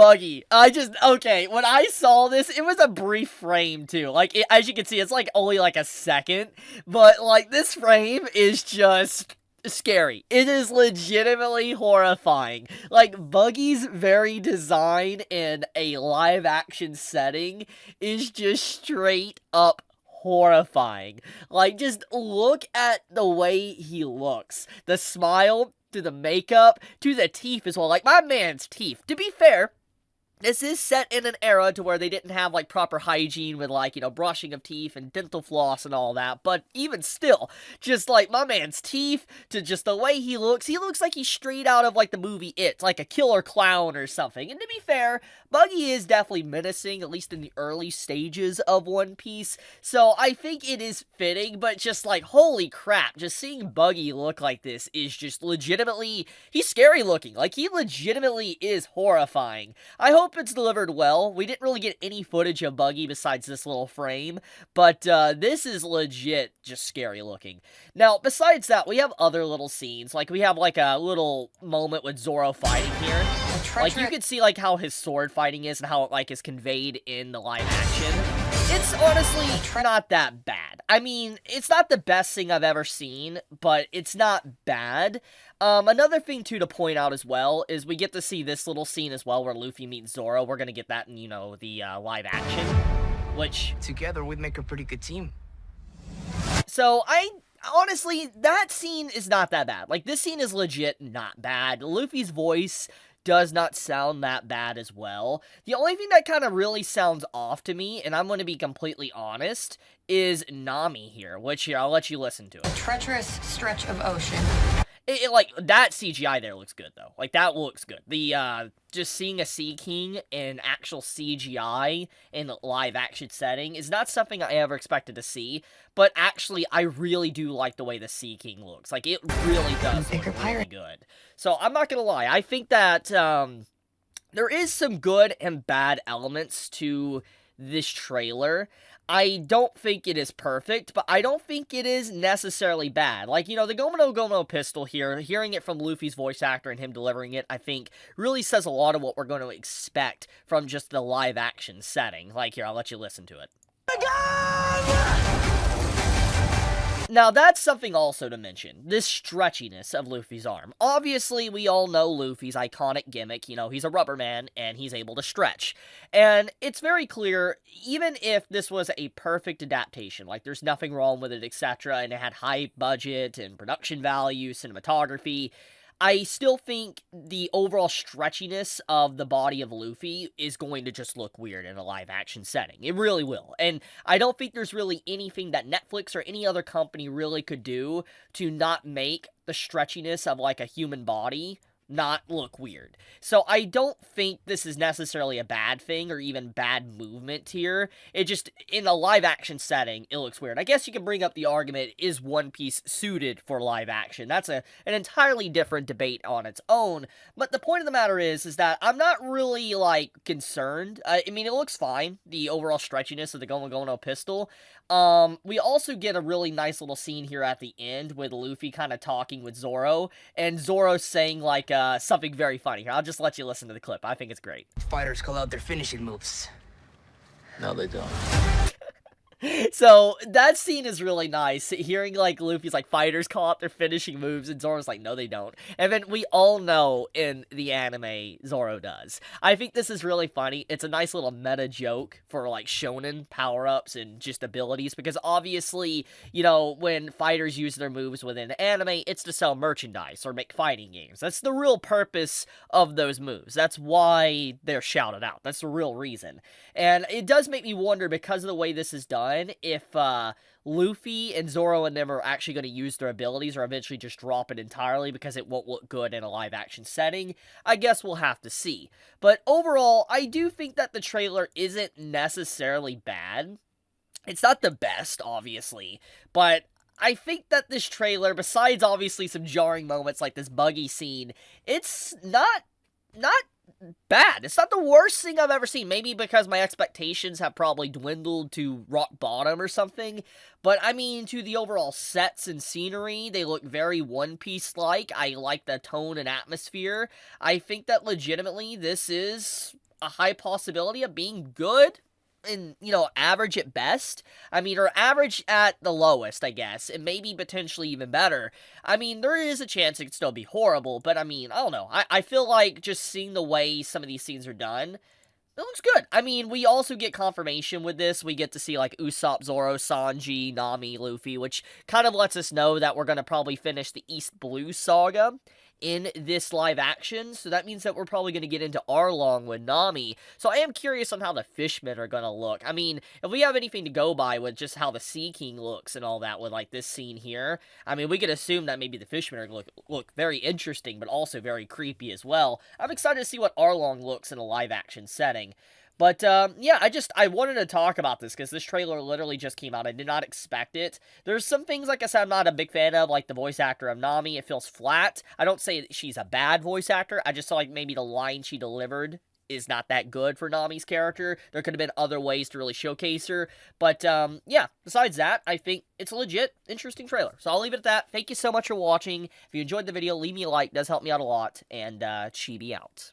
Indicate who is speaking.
Speaker 1: Buggy. Okay, when I saw this, it was a brief frame, too. Like, as you can see, it's, like, only, like, a second. But, like, this frame is just scary. It is legitimately horrifying. Like, Buggy's very design in a live-action setting is just straight up horrifying. Like, just look at the way he looks. The smile, to the makeup, to the teeth as well. Like, my man's teeth. To be fair, this is set in an era to where they didn't have, like, proper hygiene with, like, you know, brushing of teeth and dental floss and all that, but even still, just, like, my man's teeth, to just the way he looks like he's straight out of, like, the movie It, like a killer clown or something. And to be fair, Buggy is definitely menacing, at least in the early stages of One Piece, so I think it is fitting, but just, like, holy crap, just seeing Buggy look like this is just legitimately, he's scary looking, like, he legitimately is horrifying. I hope it's delivered well. We didn't really get any footage of Buggy besides this little frame, but this is legit just scary looking. Now, besides that, we have other little scenes. Like, we have, like, a little moment with Zoro fighting here. Like, you can see, like, how his sword fighting is and how it, like, is conveyed in the live action. It's honestly not that bad. I mean, it's not the best thing I've ever seen, but it's not bad. Another thing, too, to point out as well, is we get to see this little scene as well, where Luffy meets Zoro. We're gonna get that in, you know, the, live action, which...
Speaker 2: Together, we'd make a pretty good team.
Speaker 1: So, honestly, that scene is not that bad. Like, this scene is legit not bad. Luffy's voice does not sound that bad as well. The only thing that kind of really sounds off to me, and I'm going to be completely honest, is Nami here, which here, I'll let you listen to it.
Speaker 3: A treacherous stretch of ocean.
Speaker 1: Like, that CGI there looks good, though. Like, that looks good. The, just seeing a Sea King in actual CGI in a live-action setting is not something I ever expected to see, but actually, I really do like the way the Sea King looks. Like, it really does look really good. So, I'm not gonna lie, I think that, there is some good and bad elements to this trailer. I don't think it is perfect, but I don't think it is necessarily bad. Like, you know, the Gomu no Gomu no pistol here, hearing it from Luffy's voice actor and him delivering it, I think, really says a lot of what we're going to expect from just the live-action setting. Like, here, I'll let you listen to it. Now, that's something also to mention, this stretchiness of Luffy's arm. Obviously, we all know Luffy's iconic gimmick, you know, he's a rubber man, and he's able to stretch. And it's very clear, even if this was a perfect adaptation, like, there's nothing wrong with it, etc., and it had high budget and production value, cinematography, I still think the overall stretchiness of the body of Luffy is going to just look weird in a live-action setting. It really will. And I don't think there's really anything that Netflix or any other company really could do to not make the stretchiness of, like, a human body not look weird. So I don't think this is necessarily a bad thing or even bad movement here. It just, in a live action setting, it looks weird. I guess you can bring up the argument, is One Piece suited for live action? That's an entirely different debate on its own, but the point of the matter is that I'm not really, like, concerned. I mean, it looks fine, the overall stretchiness of the Gomu Gomu no pistol. We also get a really nice little scene here at the end with Luffy kind of talking with Zoro, and Zoro saying, like, something very funny here. I'll just let you listen to the clip. I think it's great.
Speaker 2: Fighters call out their finishing moves.
Speaker 4: No, they don't.
Speaker 1: So, that scene is really nice. Hearing, like, Luffy's, like, fighters call out their finishing moves, and Zoro's like, no, they don't. And then we all know in the anime, Zoro does. I think this is really funny. It's a nice little meta joke for, like, shonen power-ups and just abilities, because obviously, you know, when fighters use their moves within anime, it's to sell merchandise or make fighting games. That's the real purpose of those moves. That's why they're shouted out. That's the real reason. And it does make me wonder, because of the way this is done, if Luffy and Zoro and them are actually going to use their abilities or eventually just drop it entirely because it won't look good in a live-action setting. I guess we'll have to see. But overall, I do think that the trailer isn't necessarily bad. It's not the best, obviously, but I think that this trailer, besides obviously some jarring moments like this Buggy scene, it's not bad. It's not the worst thing I've ever seen. Maybe because my expectations have probably dwindled to rock bottom or something. But, I mean, to the overall sets and scenery, they look very One Piece-like. I like the tone and atmosphere. I think that legitimately this is a high possibility of being good and, average at best. I mean, or average at the lowest, I guess, and maybe potentially even better. I mean, there is a chance it could still be horrible, but I mean, I don't know. I feel like just seeing the way some of these scenes are done, it looks good. I mean, we also get confirmation with this. We get to see, like, Usopp, Zoro, Sanji, Nami, Luffy, which kind of lets us know that we're going to probably finish the East Blue Saga in this live action, so that means that we're probably going to get into Arlong with Nami. So I am curious on how the Fishmen are going to look. I mean, if we have anything to go by with just how the Sea King looks and all that with, like, this scene here, I mean, we could assume that maybe the Fishmen are going to look very interesting, but also very creepy as well. I'm excited to see what Arlong looks in a live action setting. But, yeah, I wanted to talk about this, because this trailer literally just came out. I did not expect it. There's some things, like I said, I'm not a big fan of, like the voice actor of Nami. It feels flat. I don't say she's a bad voice actor. I just feel like maybe the line she delivered is not that good for Nami's character. There could have been other ways to really showcase her. But, yeah, besides that, I think it's a legit, interesting trailer. So I'll leave it at that. Thank you so much for watching. If you enjoyed the video, leave me a like. It does help me out a lot. And, Chibi out.